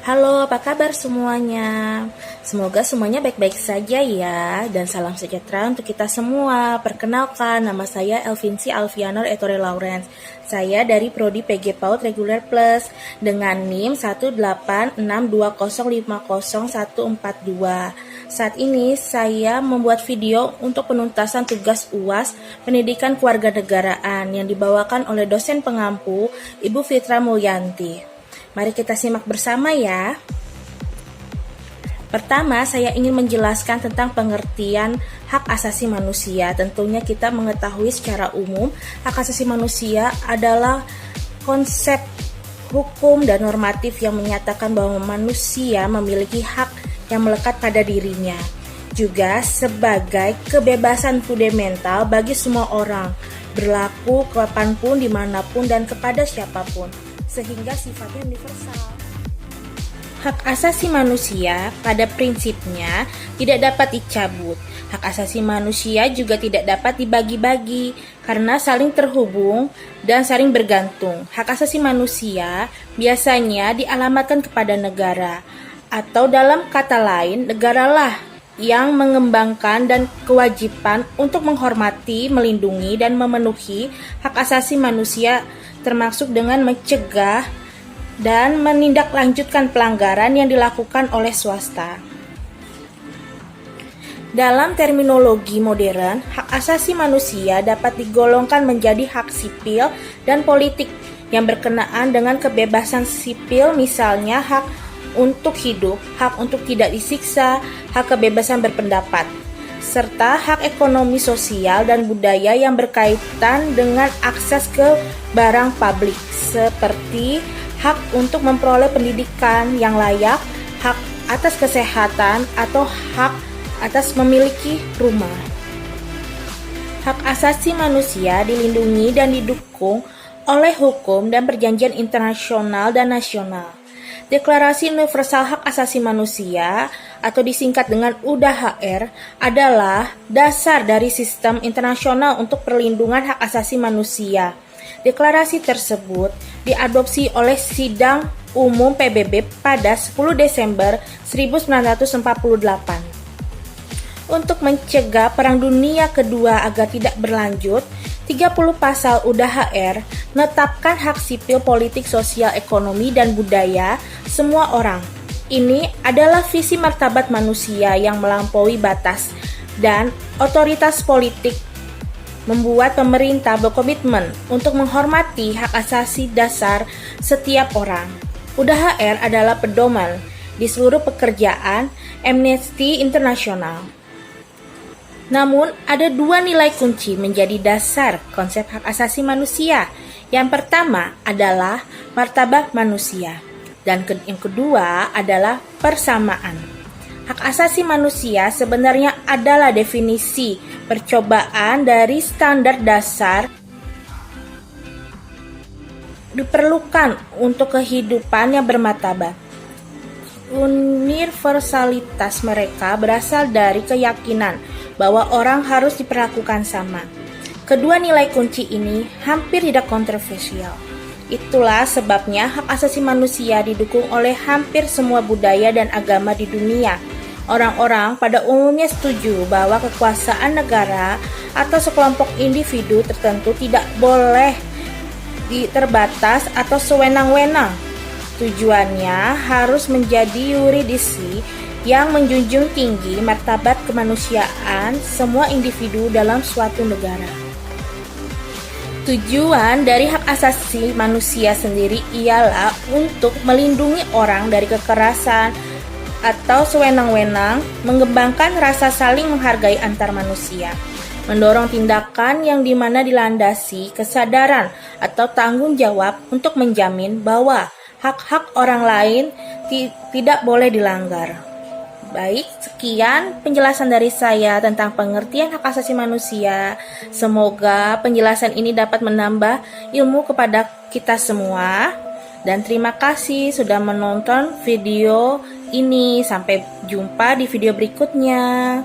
Halo, apa kabar semuanya? Semoga semuanya baik-baik saja ya, dan salam sejahtera untuk kita semua. Perkenalkan, nama saya Elvinsi Alfianor Ettore Lawrence. Saya dari Prodi PG PAUD Reguler Plus dengan NIM 18620500142. Saat ini saya membuat video untuk penuntasan tugas UAS Pendidikan Kewarganegaraan yang dibawakan oleh dosen pengampu Ibu Fitra Mulyanti. Mari kita simak bersama ya. Pertama, saya ingin menjelaskan tentang pengertian hak asasi manusia. Tentunya kita mengetahui secara umum, hak asasi manusia adalah konsep hukum dan normatif yang menyatakan bahwa manusia memiliki hak yang melekat pada dirinya. Juga sebagai kebebasan fundamental bagi semua orang, berlaku kapanpun, dimanapun, dan kepada siapapun, sehingga sifatnya universal. Hak asasi manusia pada prinsipnya tidak dapat dicabut. Hak asasi manusia juga tidak dapat dibagi-bagi karena saling terhubung dan saling bergantung. Hak asasi manusia biasanya dialamatkan kepada negara, atau dalam kata lain, negaralah yang mengembangkan dan kewajiban untuk menghormati, melindungi, dan memenuhi hak asasi manusia, termasuk dengan mencegah dan menindaklanjutkan pelanggaran yang dilakukan oleh swasta. Dalam terminologi modern, hak asasi manusia dapat digolongkan menjadi hak sipil dan politik yang berkenaan dengan kebebasan sipil, misalnya hak untuk hidup, hak untuk tidak disiksa, hak kebebasan berpendapat, serta hak ekonomi, sosial, dan budaya yang berkaitan dengan akses ke barang publik, seperti hak untuk memperoleh pendidikan yang layak, hak atas kesehatan, atau hak atas memiliki rumah. Hak asasi manusia dilindungi dan didukung oleh hukum dan perjanjian internasional dan nasional. Deklarasi Universal Hak Asasi Manusia atau disingkat dengan UDHR adalah dasar dari sistem internasional untuk perlindungan hak asasi manusia. Deklarasi tersebut diadopsi oleh Sidang Umum PBB pada 10 Desember 1948. Untuk mencegah Perang Dunia Kedua agar tidak berlanjut, 30 pasal UDHR menetapkan hak sipil, politik, sosial, ekonomi, dan budaya semua orang. Ini adalah visi martabat manusia yang melampaui batas, dan otoritas politik membuat pemerintah berkomitmen untuk menghormati hak asasi dasar setiap orang. UDHR adalah pedoman di seluruh pekerjaan Amnesty International. Namun, ada dua nilai kunci menjadi dasar konsep hak asasi manusia. Yang pertama adalah martabat manusia, dan yang kedua adalah persamaan. Hak asasi manusia sebenarnya adalah definisi percobaan dari standar dasar diperlukan untuk kehidupan yang bermartabat. Universalitas mereka berasal dari keyakinan bahwa orang harus diperlakukan sama. Kedua nilai kunci ini hampir tidak kontroversial. Itulah sebabnya hak asasi manusia didukung oleh hampir semua budaya dan agama di dunia. Orang-orang pada umumnya setuju bahwa kekuasaan negara atau sekelompok individu tertentu tidak boleh terbatas atau sewenang-wenang. Tujuannya harus menjadi yuridisi yang menjunjung tinggi martabat kemanusiaan semua individu dalam suatu negara. Tujuan dari hak asasi manusia sendiri ialah untuk melindungi orang dari kekerasan atau sewenang-wenang, mengembangkan rasa saling menghargai antar manusia, mendorong tindakan yang dimana dilandasi kesadaran atau tanggung jawab untuk menjamin bahwa hak-hak orang lain tidak boleh dilanggar. Baik, sekian penjelasan dari saya tentang pengertian hak asasi manusia. Semoga penjelasan ini dapat menambah ilmu kepada kita semua. Dan terima kasih sudah menonton video ini. Sampai jumpa di video berikutnya.